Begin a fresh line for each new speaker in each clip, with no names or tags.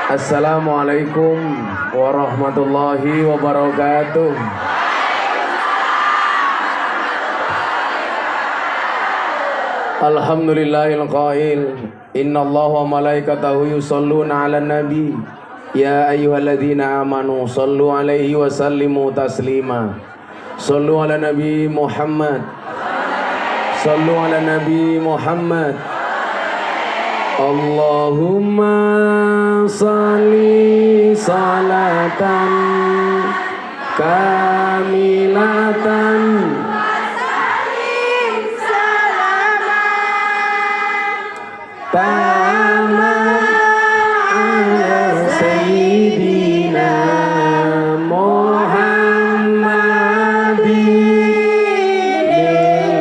Assalamualaikum warahmatullahi wabarakatuh. Alhamdulillahil qail innallaha wa malaikatahu yusholluna 'alan nabi ya ayyuhalladzina amanu shollu 'alaihi wa sallimu taslima. Shollu 'ala nabi Muhammad. Shollu 'ala nabi Muhammad. Allahumma salli salatan kamilatan taman ala sayyidina Muhammadin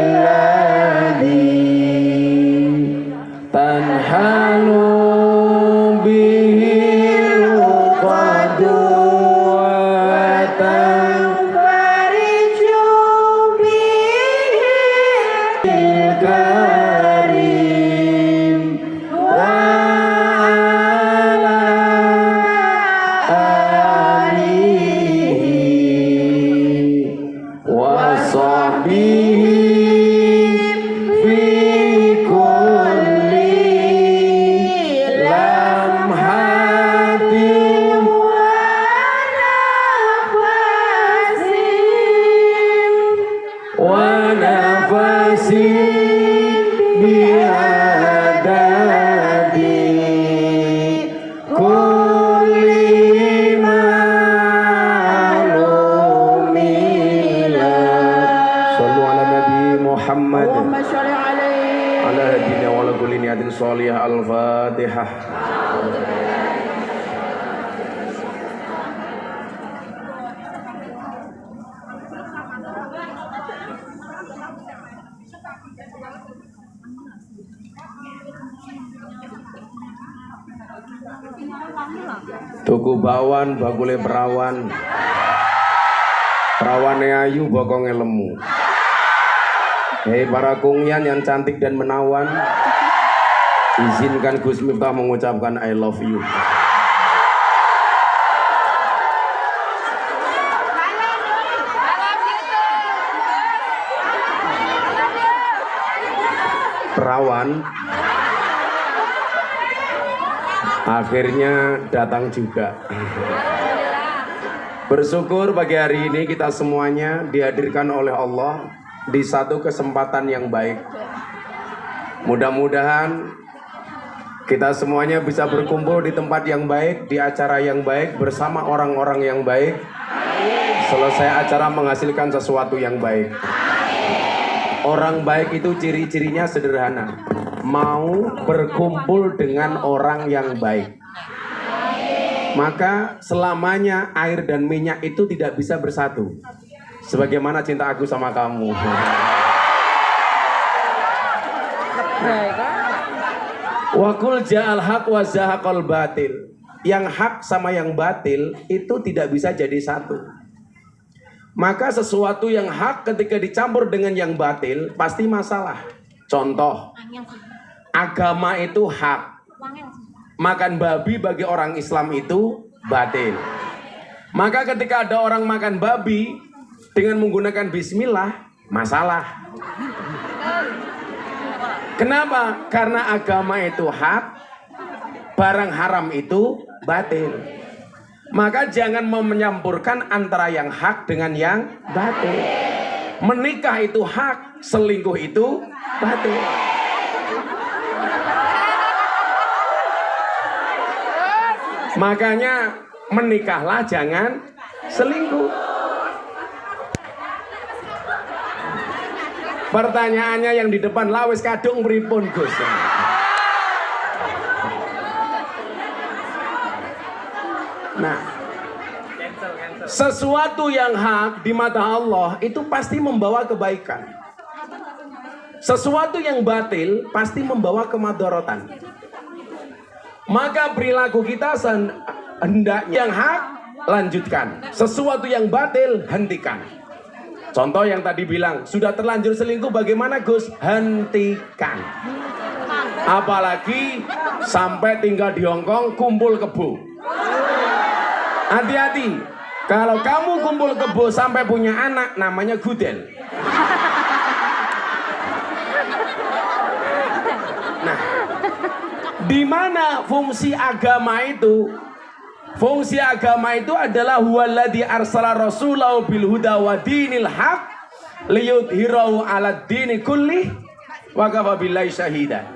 alladhi tanhalu bihil uqadu wa tanfariju bihil karim wa ala alihi wa sahbihi fi kulli lamhatin wa nafasin bi'adadi kulli ma'lumila. Sallu ala nabi Muhammad
Allahumma sholli alaihi.
ala hadina wa ala kulli niyatin sholihah. Al-Fatihah. Tuku bawan bakule perawan, perawane ayu bokonge lemu. Hei para kungyan yang cantik dan menawan, izinkan Gus Miftah mengucapkan I love you. Perawan akhirnya datang juga. Bersyukur pagi hari ini kita semuanya dihadirkan oleh Allah di satu kesempatan yang baik. Mudah-mudahan kita semuanya bisa berkumpul di tempat yang baik, di acara yang baik, bersama orang-orang yang baik. Selesai acara menghasilkan sesuatu yang baik. Orang baik itu ciri-cirinya sederhana. Mau berkumpul dengan orang yang baik. Maka selamanya air dan minyak itu tidak bisa bersatu. Sebagaimana cinta aku sama kamu. Wa qul ja'al haq wa zahaqal batil. Yang hak sama yang batil itu tidak bisa jadi satu. Maka sesuatu yang hak ketika dicampur dengan yang batil pasti masalah. Contoh, agama itu hak. Makan babi bagi orang Islam itu batil. Maka ketika ada orang makan babi dengan menggunakan bismillah, masalah. Kenapa? Karena agama itu hak, barang haram itu batil. Maka jangan menyampurkan antara yang hak dengan yang batil. Menikah itu hak, selingkuh itu batil. Makanya menikahlah, jangan selingkuh. Pertanyaannya yang di depan, lawes kadung pripun Gus? Nah, sesuatu yang hak di mata Allah itu pasti membawa kebaikan. Sesuatu yang batil pasti membawa kemadharatan. Maka perilaku kita hendaknya yang hak lanjutkan, sesuatu yang batil hentikan. Contoh yang tadi bilang, sudah terlanjur selingkuh bagaimana Gus? Hentikan. Apalagi sampai tinggal di Hongkong kumpul kebo. Hati-hati. Kalau kamu kumpul kebo sampai punya anak, namanya gudel. Nah, di mana fungsi agama itu? Fungsi agama itu adalah huwaladzi arsala rasulahu bil huda wa dinil haq liyudhhirahu 'alad dini kulli wa kafa billahi syahida.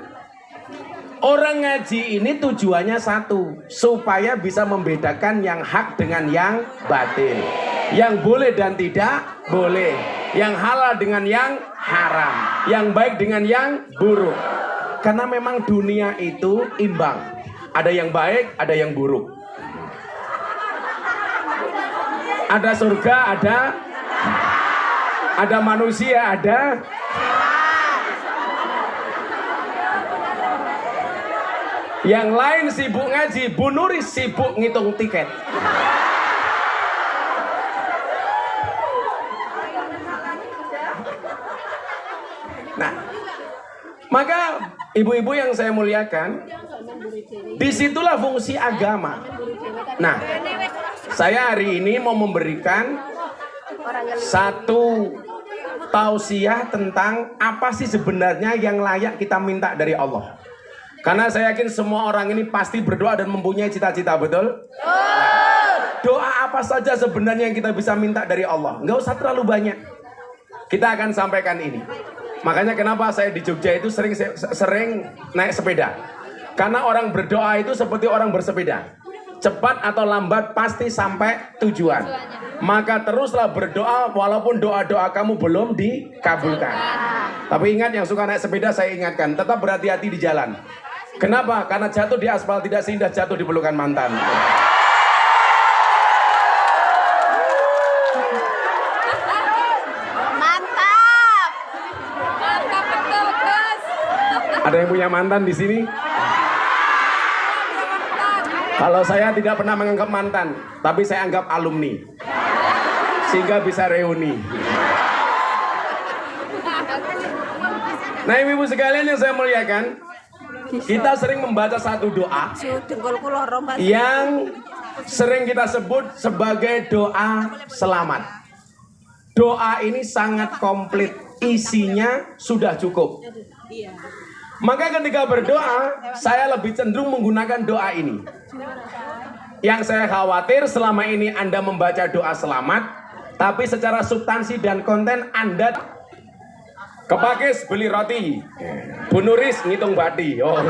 Orang ngaji ini tujuannya satu, supaya bisa membedakan yang hak dengan yang batil, yang boleh dan tidak boleh, yang halal dengan yang haram, yang baik dengan yang buruk. Karena memang dunia itu imbang, ada yang baik, ada yang buruk, ada surga, ada manusia, ada yang lain sibuk ngaji, Bu Nuris sibuk ngitung tiket. Nah, maka ibu-ibu yang saya muliakan, disitulah fungsi agama. Nah, saya hari ini mau memberikan satu tausiah tentang apa sih sebenarnya yang layak kita minta dari Allah. Karena saya yakin semua orang ini pasti berdoa dan mempunyai cita-cita, betul? Doa apa saja sebenarnya yang kita bisa minta dari Allah? Nggak usah terlalu banyak. Kita akan sampaikan ini. Makanya kenapa saya di Jogja itu sering naik sepeda. Karena orang berdoa itu seperti orang bersepeda. Cepat atau lambat pasti sampai tujuan. Maka teruslah berdoa walaupun doa-doa kamu belum dikabulkan. Tapi ingat, yang suka naik sepeda saya ingatkan, tetap berhati-hati di jalan. Kenapa? Karena jatuh di aspal tidak seindah jatuh di pelukan mantan.
Mantap. Mantap betul, Gus.
Ada yang punya mantan di sini? Kalau saya tidak pernah menganggap mantan, tapi saya anggap alumni, sehingga bisa reuni. Nah, ibu-ibu sekalian yang saya muliakan, kita sering membaca satu doa yang sering kita sebut sebagai doa selamat. Doa ini sangat komplit, isinya sudah cukup. Maka ketika berdoa, saya lebih cenderung menggunakan doa ini. Yang saya khawatir selama ini Anda membaca doa selamat, tapi secara substansi dan konten Anda kepakis beli roti, Bu Nuris ngitung bati. Oh.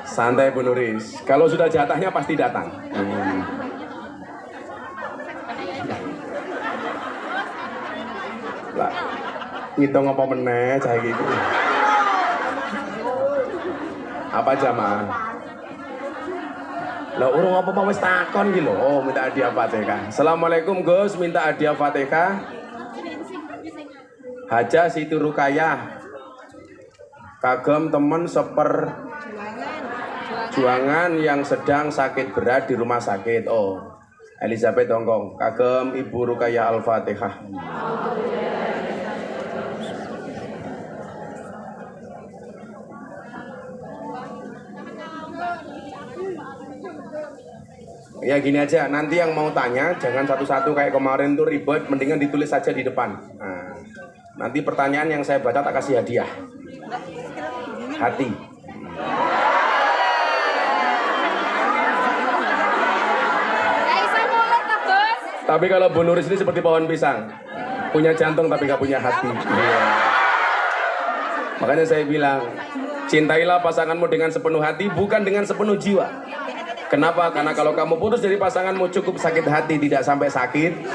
Santai Bu Nuris, kalau sudah jatahnya pasti datang. Lah, ngitung apa meneh cah iki. Apa jamaah? Lah urung apa wis takon iki lho. Oh, minta hadiah Fatihah. Assalamualaikum Gus, minta hadiah Fatihah. Haja Siti Rukayah. Kagem temen juangan yang sedang sakit berat di rumah sakit. Oh, Elizabeth Hongkong. Kagem Ibu Rukayah Al-Fatihah. Ya gini aja, nanti yang mau tanya jangan satu-satu kayak kemarin tuh ribet, mendingan ditulis saja di depan. Nah, nanti pertanyaan yang saya baca tak kasih hadiah. Hati. Tapi kalau Bu Nuris ini seperti pohon pisang, punya jantung tapi gak punya hati. Makanya saya bilang, cintailah pasanganmu dengan sepenuh hati, bukan dengan sepenuh jiwa. Kenapa? Karena kalau kamu putus dari pasanganmu cukup sakit hati, tidak sampai sakit.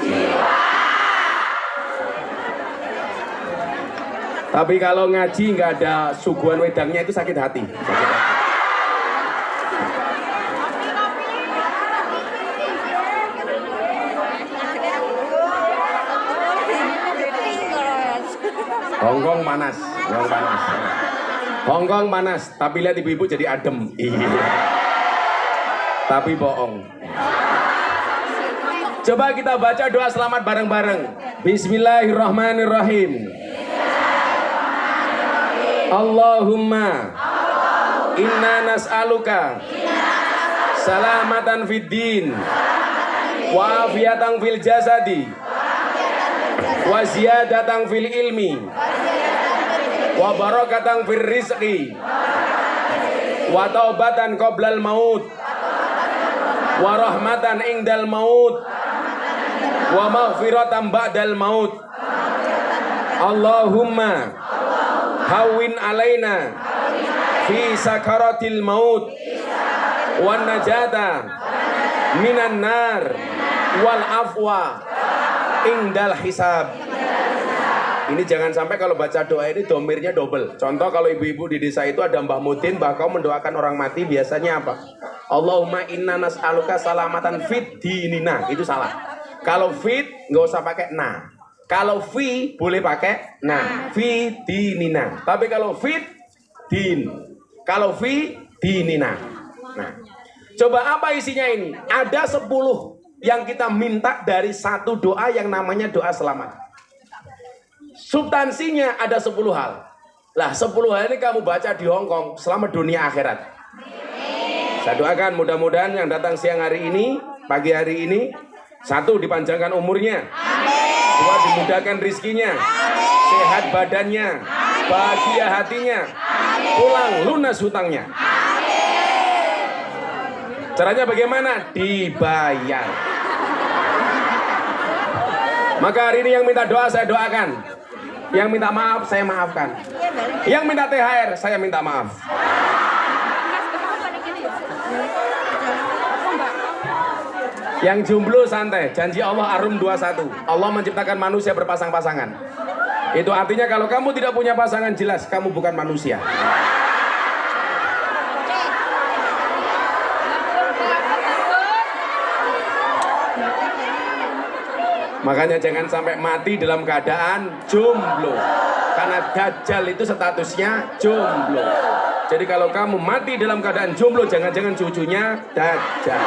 Tapi kalau ngaji nggak ada suguhan wedangnya itu sakit hati. Hongkong panas, Hongkong panas. Tapi lihat ibu-ibu jadi adem. Iya. Tapi bohong. Coba kita baca doa selamat bareng-bareng. Bismillahirrahmanirrahim. Allahumma inna nas'aluka salamatan fid din wa afiatan fil jasadi wa ziyadatan fil ilmi wa barakatan fil rizqi wa taubatan qoblal maut wa rahmatan indal maut wa maghfiratan ba'dal maut. Allahumma hawwin alaina fi sakaratil maut wan najata minan nar wal afwa indal hisab. Ini jangan sampai kalau baca doa ini domirnya double. Contoh kalau ibu-ibu di desa itu ada Mbah Mudin, Mbah Kau mendoakan orang mati biasanya apa? Allahumma inna nas'aluka salamatan fit dinina. Itu salah. Kalau fit nggak usah pakai na. Kalau fi boleh pakai na. Fi dinina. Tapi kalau fit din. Kalau fi dinina. Nah, coba apa isinya ini? Ada 10 yang kita minta dari satu doa yang namanya doa selamat. Substansinya ada 10 hal. Lah 10 hal ini kamu baca di Hongkong selama dunia akhirat. Saya doakan mudah-mudahan yang datang siang hari ini, pagi hari ini, 1 dipanjangkan umurnya, 2 dimudahkan rizkinya, sehat badannya, bahagia hatinya, pulang lunas hutangnya. Caranya bagaimana? Dibayar. Maka hari ini yang minta doa saya doakan, yang minta maaf saya maafkan, yang minta THR saya minta maaf. Yang jomblo santai, janji Allah Ar-Rum 21. Allah menciptakan manusia berpasang-pasangan. Itu artinya kalau kamu tidak punya pasangan, jelas kamu bukan manusia. Makanya jangan sampai mati dalam keadaan jomblo. Karena Dajjal itu statusnya jomblo. Jadi kalau kamu mati dalam keadaan jomblo, jangan-jangan cucunya Dajjal.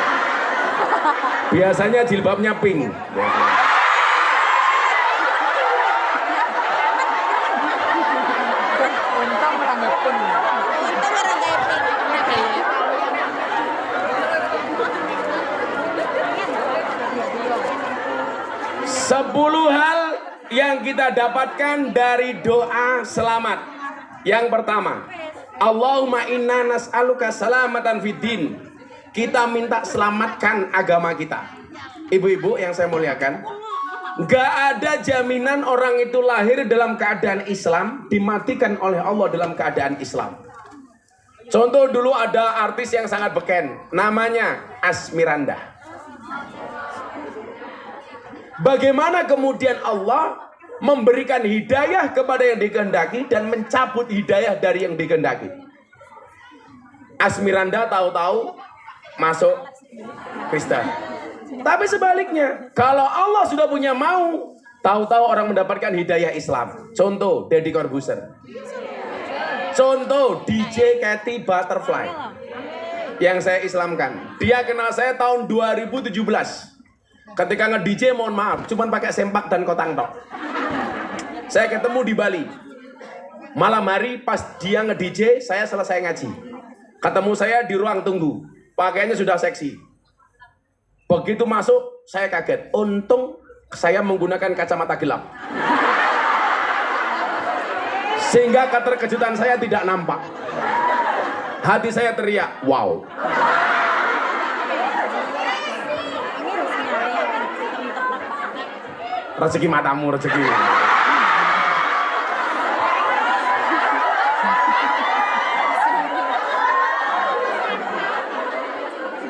Biasanya jilbabnya pink. Sepuluh hal yang kita dapatkan dari doa selamat. Yang pertama, Allahumma inna nas'aluka salamatan fid din. Kita minta selamatkan agama kita. Ibu-ibu yang saya muliakan, gak ada jaminan orang itu lahir dalam keadaan Islam, dimatikan oleh Allah dalam keadaan Islam. Contoh dulu ada artis yang sangat beken, namanya Asmiranda. Bagaimana kemudian Allah memberikan hidayah kepada yang dikehendaki dan mencabut hidayah dari yang dikehendaki. Asmiranda tahu-tahu masuk Kristen. Tapi sebaliknya, kalau Allah sudah punya mau, tahu-tahu orang mendapatkan hidayah Islam. Contoh Deddy Corbuzier. Contoh DJ Katy Butterfly yang saya Islamkan. Dia kenal saya tahun 2017. Ketika nge-DJ, mohon maaf, cuman pakai sempak dan kotang tok. Saya ketemu di Bali. Malam hari pas dia nge-DJ, saya selesai ngaji. Ketemu saya di ruang tunggu. Pakaiannya sudah seksi. Begitu masuk, saya kaget. Untung saya menggunakan kacamata gelap. Sehingga keterkejutan saya tidak nampak. Hati saya teriak, wow. Rezeki matamu, rezeki.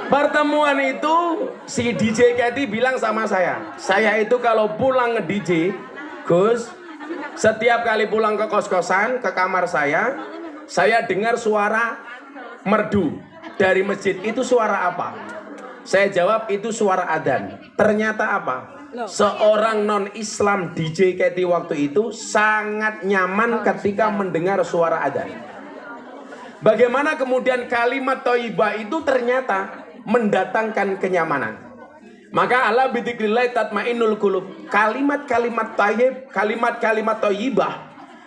Pertemuan itu si DJ Katy bilang sama saya itu kalau pulang nge-DJ, Gus, setiap kali pulang ke kos-kosan, ke kamar saya dengar suara merdu dari masjid. Itu suara apa? Saya jawab itu suara adzan. Ternyata apa? Seorang non-Islam DJ Katy waktu itu sangat nyaman ketika mendengar suara adzan. Bagaimana kemudian kalimat thayyibah itu ternyata mendatangkan kenyamanan. Maka ala bidzikrillah tatmainnul qulub. Kalimat-kalimat thayyib, kalimat-kalimat thayyibah,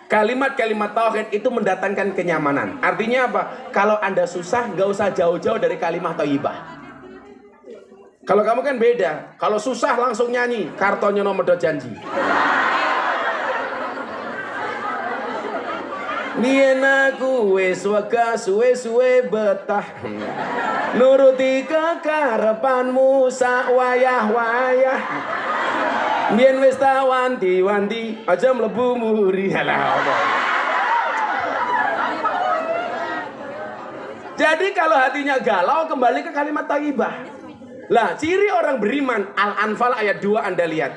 kalimat-kalimat tauhid itu mendatangkan kenyamanan. Artinya apa? Kalau Anda susah, gak usah jauh-jauh dari kalimat thayyibah. Kalau kamu kan beda. Kalau susah langsung nyanyi Kartonyo Nomodo Janji. Biyen aku wis wega suwe-suwe betah nuruti kekarepanmu sak wayah-wayah. Biyen wis tak wanti-wanti aja mlebu muri. Jadi kalau hatinya galau kembali ke kalimat thayyibah. Lah, ciri orang beriman Al-Anfal ayat 2 Anda lihat.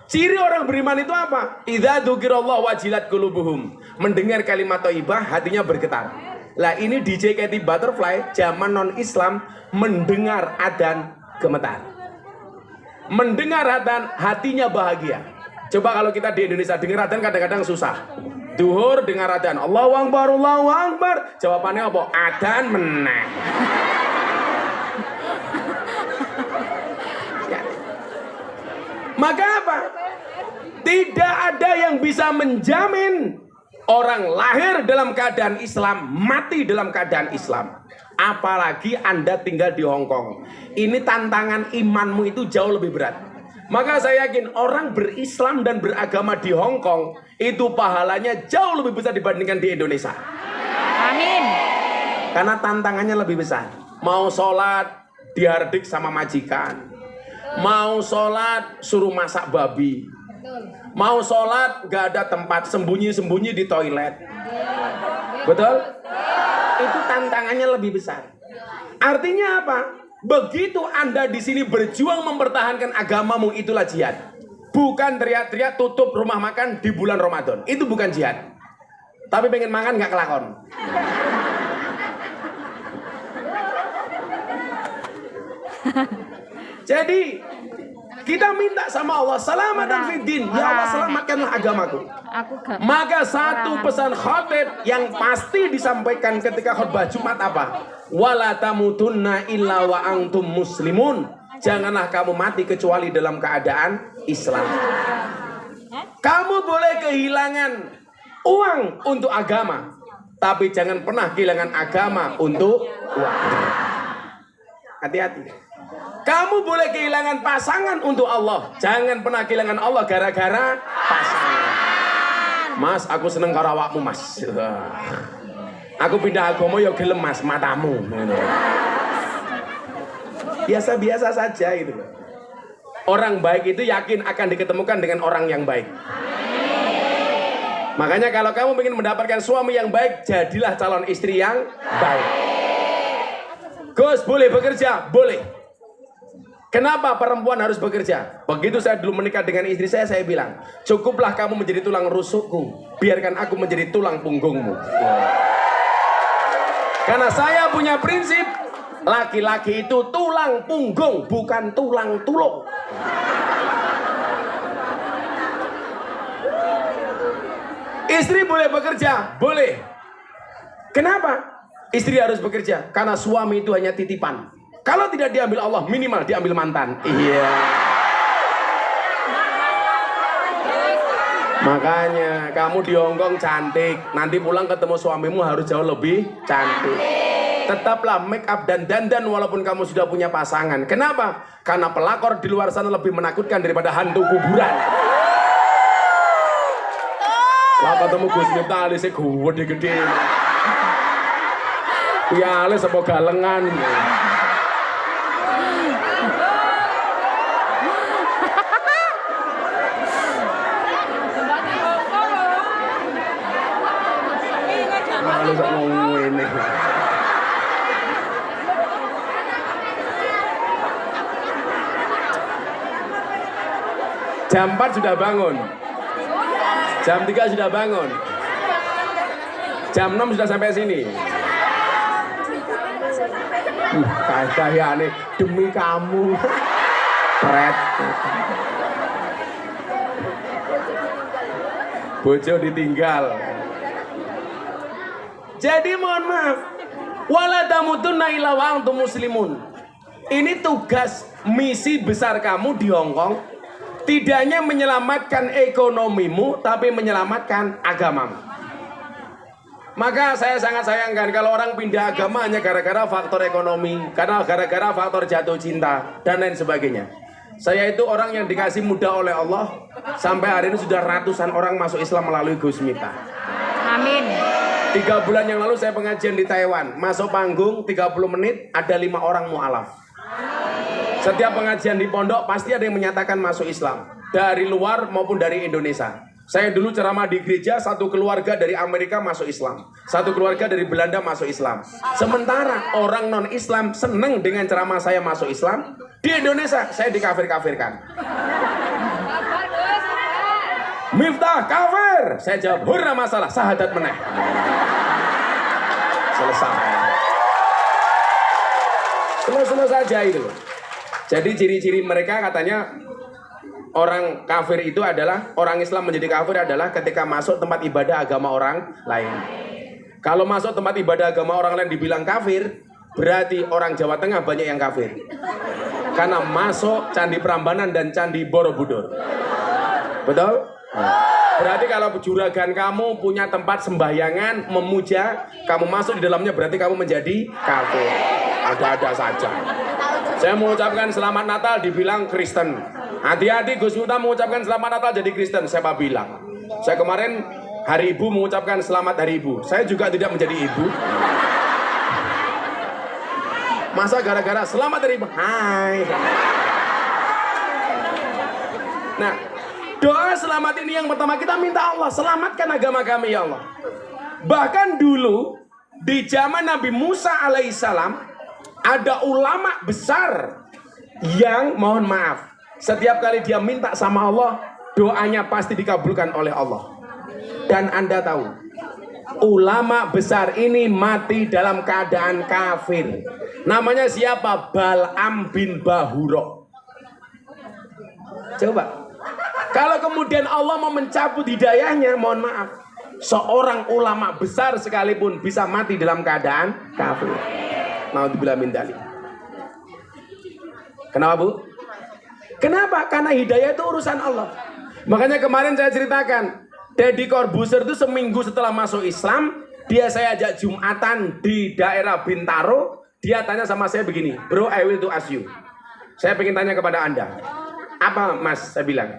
Ciri orang beriman itu apa? Idza dzukirallahu wajilat qulubuhum. Mendengar kalimat thayyibah hatinya bergetar. Lah ini DJ Katy Butterfly zaman non-Islam mendengar adzan gemetar. Mendengar adzan hatinya bahagia. Coba kalau kita di Indonesia dengar adzan kadang-kadang susah. Duhur dengar adzan Allahu Akbar, Allahu Akbar. Jawabannya apa? Adzan meneh. Ya. Maka apa? Tidak ada yang bisa menjamin orang lahir dalam keadaan Islam, mati dalam keadaan Islam. Apalagi Anda tinggal di Hong Kong. Ini tantangan imanmu itu jauh lebih berat. Maka saya yakin orang berislam dan beragama di Hong Kong itu pahalanya jauh lebih besar dibandingkan di Indonesia.
Amin.
Karena tantangannya lebih besar. Mau sholat dihardik sama majikan. Mau sholat suruh masak babi. Mau sholat gak ada tempat, sembunyi-sembunyi di toilet. Betul? Itu tantangannya lebih besar. Artinya apa? Begitu Anda di sini berjuang mempertahankan agamamu, itulah jihad. Bukan teriak-teriak tutup rumah makan di bulan Ramadan. Itu bukan jihad. Tapi pengen makan gak kelakon. Jadi kita minta sama Allah selamatan fiddin. Ya Allah, selamatkanlah agamaku. Maka satu pesan khatib yang pasti disampaikan ketika khutbah Jumat apa? Wala tamutunna illa wa antum muslimun. Janganlah kamu mati kecuali dalam keadaan Islam. Kamu boleh kehilangan uang untuk agama, tapi jangan pernah kehilangan agama untuk uang. Hati-hati. Kamu boleh kehilangan pasangan untuk Allah, jangan pernah kehilangan Allah gara-gara pasangan. Mas, aku seneng karo awakmu, Mas. Aku pindah agama ya gelem, Mas, matamu. Biasa-biasa saja itu. Orang baik itu yakin akan diketemukan dengan orang yang baik. Makanya kalau kamu ingin mendapatkan suami yang baik, jadilah calon istri yang baik. Gus, boleh bekerja? Boleh. Kenapa perempuan harus bekerja? Begitu saya dulu menikah dengan istri saya bilang, cukuplah kamu menjadi tulang rusukku, biarkan aku menjadi tulang punggungmu. Karena saya punya prinsip, laki-laki itu tulang punggung, bukan tulang tulung. Istri boleh bekerja? Boleh. Kenapa? Istri harus bekerja, karena suami itu hanya titipan. Kalau tidak diambil Allah, minimal diambil mantan. Iya. Makanya kamu di Hong Kong cantik, nanti pulang ketemu suamimu harus jauh lebih cantik. Tetaplah make up dan dandan walaupun kamu sudah punya pasangan. Kenapa? Karena pelakor di luar sana lebih menakutkan daripada hantu kuburan. Lah ketemu Gus Miftah alisnya gede-gede. Ya alis apa galengan. Jam 4 sudah bangun. Jam 3 sudah bangun. Jam 6 sudah sampai sini. Kayak nih demi kamu. Pret. Bojo ditinggal. Jadi mohon maaf. Wala tamutunna illa wa antum muslimun. Ini tugas misi besar kamu di Hong Kong tidak hanya menyelamatkan ekonomimu, tapi menyelamatkan agamamu. Maka saya sangat sayangkan kalau orang pindah agama hanya gara-gara faktor ekonomi, karena gara-gara faktor jatuh cinta, dan lain sebagainya. Saya itu orang yang dikasih mudah oleh Allah, sampai hari ini sudah ratusan orang masuk Islam melalui Gus Miftah.
Amin.
3 bulan yang lalu saya pengajian di Taiwan, masuk panggung 30 menit, ada 5 orang mu'alaf. Setiap pengajian di pondok pasti ada yang menyatakan masuk Islam, dari luar maupun dari Indonesia. Saya dulu ceramah di gereja, satu keluarga dari Amerika masuk Islam, satu keluarga dari Belanda masuk Islam. Sementara orang non-Islam seneng dengan ceramah saya masuk Islam. Di Indonesia saya dikafir-kafirkan. Miftah kafir. Saya jawab, hurra masalah, sahadat meneh. Selesai. Selesai saja itu. Jadi ciri-ciri mereka katanya, orang kafir itu adalah, orang Islam menjadi kafir adalah ketika masuk tempat ibadah agama orang lain. Kalau masuk tempat ibadah agama orang lain dibilang kafir, berarti orang Jawa Tengah banyak yang kafir. Karena masuk Candi Prambanan dan Candi Borobudur. Betul? Berarti kalau juragan kamu punya tempat sembahyangan, memuja, kamu masuk di dalamnya berarti kamu menjadi kafir. Ada-ada saja. Saya mengucapkan selamat Natal dibilang Kristen. Hati-hati Gus Miftah mengucapkan selamat Natal jadi Kristen. Siapa bilang? Saya kemarin hari ibu mengucapkan selamat hari ibu. Saya juga tidak menjadi ibu. Masa gara-gara selamat hari ibu? Hai. Nah, doa selamat ini yang pertama kita minta Allah, selamatkan agama kami ya Allah. Bahkan dulu di zaman Nabi Musa alaihissalam ada ulama besar yang mohon maaf, setiap kali dia minta sama Allah, doanya pasti dikabulkan oleh Allah. Dan Anda tahu, ulama besar ini mati dalam keadaan kafir. Namanya siapa? Bal'am bin Bahura. Coba, kalau kemudian Allah mau mencabut hidayahnya, mohon maaf, seorang ulama besar sekalipun bisa mati dalam keadaan kafir. Naudzubillah min dzalik. Kenapa Bu? Kenapa? Karena hidayah itu urusan Allah. Makanya kemarin saya ceritakan, Deddy Corbuzier itu seminggu setelah masuk Islam, dia saya ajak Jumatan di daerah Bintaro. Dia tanya sama saya begini, bro, I will to ask you. Saya pengen tanya kepada Anda. Apa Mas? Saya bilang,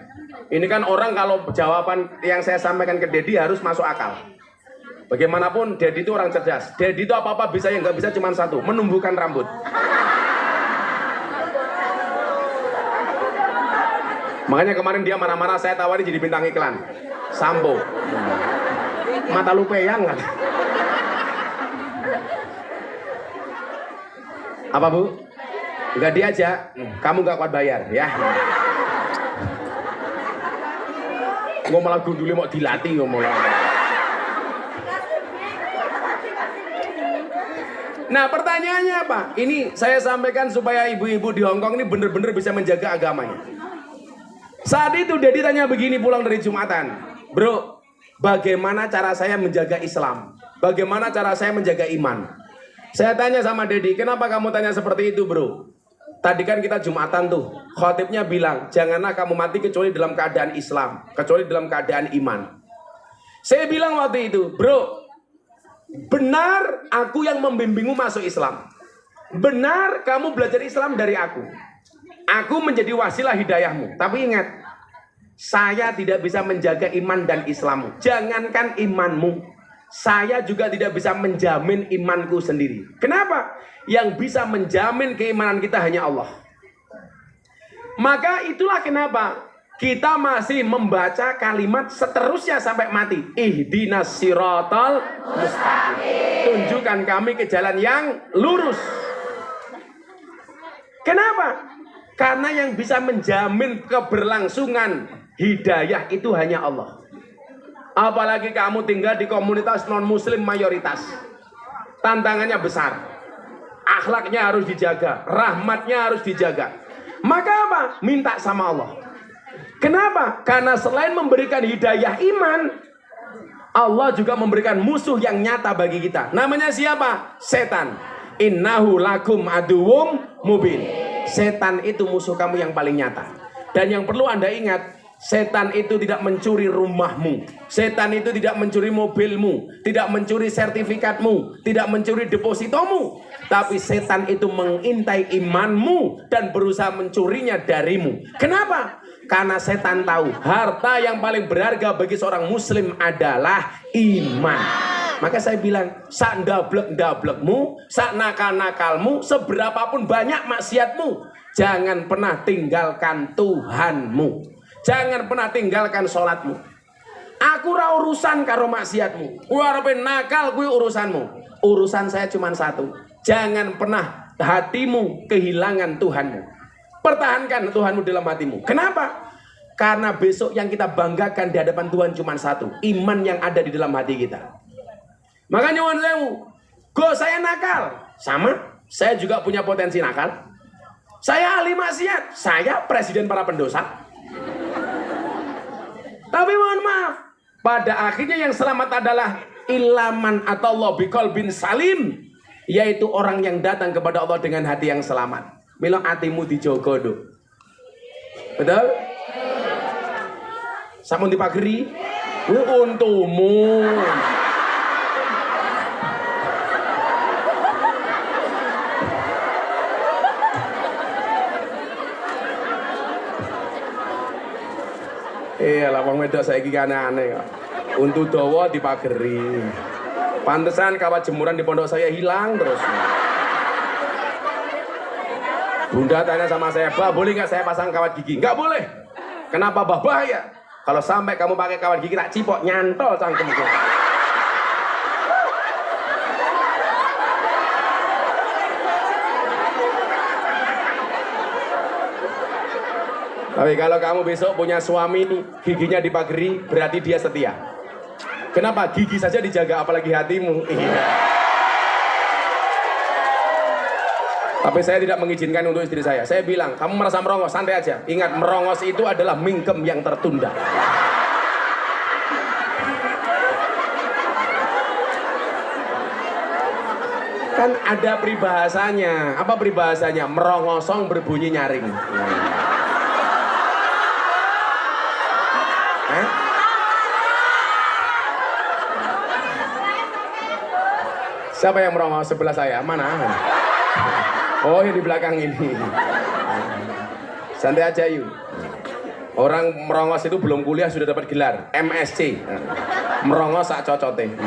ini kan orang kalau jawaban yang saya sampaikan ke Deddy harus masuk akal. Bagaimanapun Deddy itu orang cerdas. Deddy itu apa-apa bisa, yang nggak bisa cuma satu, menumbuhkan rambut. Makanya kemarin dia marah-marah, saya tawari jadi bintang iklan sampo. Mata lu peyang kan? Apa Bu? Enggak diajak, kamu nggak kuat bayar ya. Gue malah gunduli mau dilatih ngomong. Nah pertanyaannya apa? Ini saya sampaikan supaya ibu-ibu di Hong Kong ini benar-benar bisa menjaga agamanya. Saat itu Deddy tanya begini pulang dari Jumatan, bro, bagaimana cara saya menjaga Islam? Bagaimana cara saya menjaga iman? Saya tanya sama Deddy, kenapa kamu tanya seperti itu bro? Tadi kan kita Jumatan tuh, khotibnya bilang, janganlah kamu mati kecuali dalam keadaan Islam, kecuali dalam keadaan iman. Saya bilang waktu itu, bro, benar aku yang membimbingmu masuk Islam. Benar kamu belajar Islam dari aku. Aku menjadi wasilah hidayahmu. Tapi ingat, saya tidak bisa menjaga iman dan Islammu. Jangankan imanmu, saya juga tidak bisa menjamin imanku sendiri. Kenapa? Yang bisa menjamin keimanan kita hanya Allah. Maka itulah kenapa kita masih membaca kalimat seterusnya sampai mati. Ihdinas siratal mustaqim. Tunjukkan kami ke jalan yang lurus. Kenapa? Karena yang bisa menjamin keberlangsungan hidayah itu hanya Allah. Apalagi kamu tinggal di komunitas non-muslim mayoritas. Tantangannya besar. Akhlaknya harus dijaga, rahmatnya harus dijaga. Maka apa? Minta sama Allah. Kenapa? Karena selain memberikan hidayah iman, Allah juga memberikan musuh yang nyata bagi kita. Namanya siapa? Setan. Innahu lakum aduwwum mubin. Setan itu musuh kamu yang paling nyata. Dan yang perlu Anda ingat, setan itu tidak mencuri rumahmu, setan itu tidak mencuri mobilmu, tidak mencuri sertifikatmu, tidak mencuri depositomu, tapi setan itu mengintai imanmu dan berusaha mencurinya darimu. Kenapa? Karena setan tahu harta yang paling berharga bagi seorang muslim adalah iman. Maka saya bilang, sak ndablek-ndablekmu, sak nakal-nakalmu, seberapapun banyak maksiatmu, jangan pernah tinggalkan Tuhanmu. Jangan pernah tinggalkan sholatmu. Aku ra urusan karo maksiatmu. Ku arepe nakal kuwi urusanmu. Urusan saya cuma satu. Jangan pernah hatimu kehilangan Tuhanmu. Pertahankan Tuhanmu dalam hatimu. Kenapa? Karena besok yang kita banggakan di hadapan Tuhan cuma satu. Iman yang ada di dalam hati kita. Makanya nyuwun sewu, go saya nakal, sama, saya juga punya potensi nakal. Saya ahli maksiat, saya presiden para pendosa. Tapi mohon maaf, pada akhirnya yang selamat adalah ilaman atau Allah biqalbin salim, yaitu orang yang datang kepada Allah dengan hati yang selamat. Milo hatimu dijogo do. Betul? Sampun dipageri, untumu. Iya lah, wong wedok saiki aneh-aneh kok. Untuk dawa dipageri. Pantesan kawat jemuran di pondok saya hilang terus. Bunda tanya sama saya, "Bah, boleh nggak saya pasang kawat gigi?" "Nggak boleh." "Kenapa, Bah?" "Bahaya. Kalau sampai kamu pakai kawat gigi tak cipok nyantol cangkemku." Tapi kalau kamu besok punya suami giginya dipageri, berarti dia setia. Kenapa? Gigi saja dijaga, apalagi hatimu. Iya. Tapi saya tidak mengizinkan untuk istri saya. Saya bilang, kamu merasa merongos, santai aja. Ingat, merongos itu adalah mingkem yang tertunda. Kan ada peribahasanya. Apa peribahasanya? Merongosong berbunyi nyaring. Siapa yang merongos sebelah saya? Mana? Oh, yang di belakang ini. Santai aja yuk. Orang merongos itu belum kuliah sudah dapat gelar MSc. Merongos sak cocote.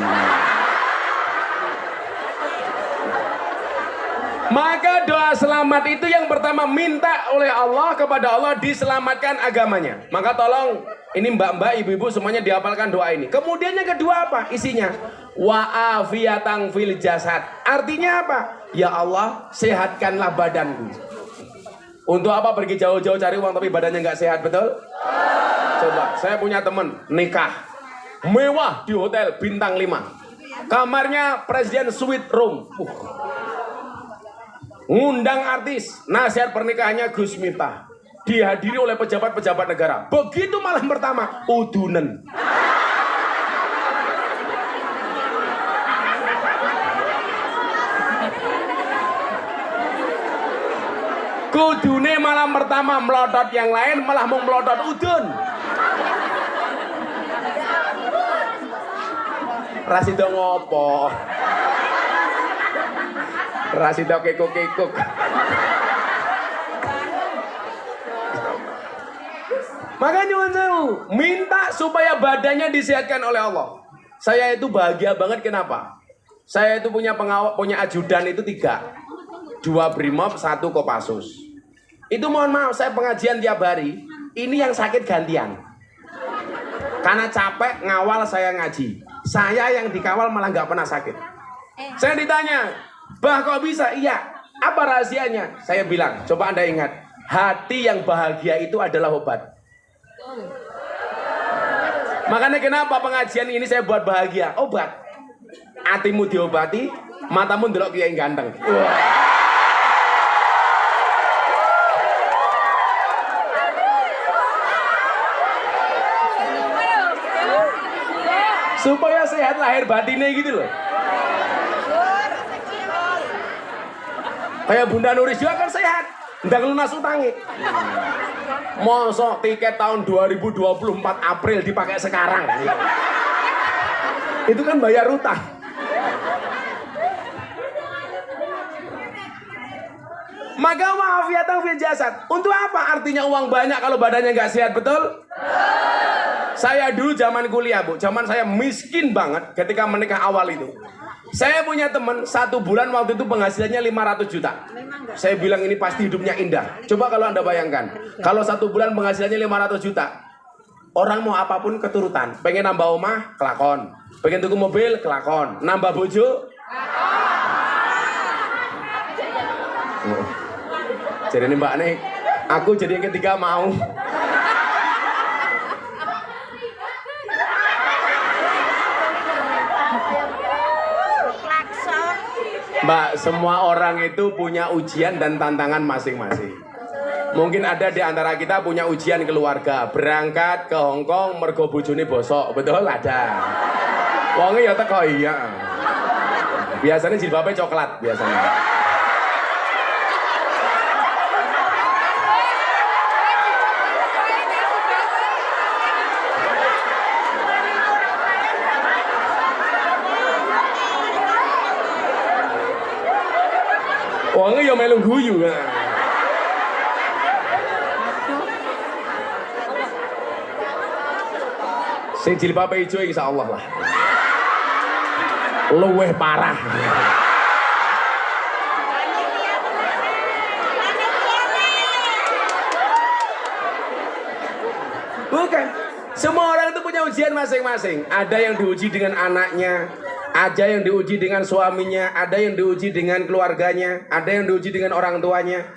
Maka doa selamat itu yang pertama minta oleh Allah kepada Allah diselamatkan agamanya. Maka tolong ini mbak-mbak, ibu-ibu semuanya dihafalkan doa ini. Kemudian yang kedua apa isinya? Wa'afiyatan fil jasad. Artinya apa? Ya Allah, sehatkanlah badanku. Untuk apa pergi jauh-jauh cari uang tapi badannya nggak sehat, betul? Coba, saya punya teman nikah mewah di hotel bintang 5. Kamarnya presiden suite room. Ngundang artis, nasihat pernikahannya Gus Miftah. Dihadiri oleh pejabat-pejabat negara. Begitu malam pertama, udunen. Kudune malam pertama melotot yang lain malah mau melotot udun. Rasido ngopo? Rasido kekuk-kekuk. Makanya nyuwun sewu, minta supaya badannya disehatkan oleh Allah. Saya itu bahagia banget, kenapa? Saya itu punya pengawal, punya ajudan itu 3. 2 Brimob, 1 Kopassus. Itu mohon maaf, saya pengajian tiap hari. Ini yang sakit gantian. Karena capek ngawal saya ngaji. Saya yang dikawal malah nggak pernah sakit. Saya ditanya, "Bah, kok bisa?" "Iya." "Apa rahasianya?" Saya bilang, coba Anda ingat, hati yang bahagia itu adalah obat. Makanya kenapa pengajian ini saya buat bahagia? Obat. Hatimu diobati, matamu ndelok kiai ganteng. Wah. Supaya sehat lahir batinnya gitu loh. Kayak Bunda Nuris juga kan sehat. ndang lunas utange. Mosok tiket tahun 2024 April dipakai sekarang. Itu kan bayar utang. Maka wa'afiyatan fil jasad. Untuk apa artinya uang banyak kalau badannya nggak sehat, betul? Saya dulu zaman kuliah, Bu. Zaman saya miskin banget ketika menikah awal itu. Saya punya teman 1 bulan waktu itu penghasilannya 500 juta. Saya bilang ini pasti hidupnya indah. Coba kalau Anda bayangkan, kalau 1 bulan penghasilannya 500 juta. Orang mau apapun keturutan. Pengen nambah omah, kelakon. Pengen tuku mobil, kelakon. Nambah bojo, jadi ini Mbak Nek, aku jadi yang ketiga mau. Mbak, semua orang itu punya ujian dan tantangan masing-masing. Mungkin ada di antara kita punya ujian keluarga, berangkat ke Hongkong mergo bojone bosok, betul ada. Wonge ya teko iya. Biasanya jilbabnya coklat biasanya. Wonge ya melu guyu kan. Sing jilbab ijo insyaallah lah. Luweh parah. Bukan. Semua orang itu punya ujian masing-masing. Ada yang diuji dengan anaknya, ada yang diuji dengan suaminya, ada yang diuji dengan keluarganya, ada yang diuji dengan orang tuanya.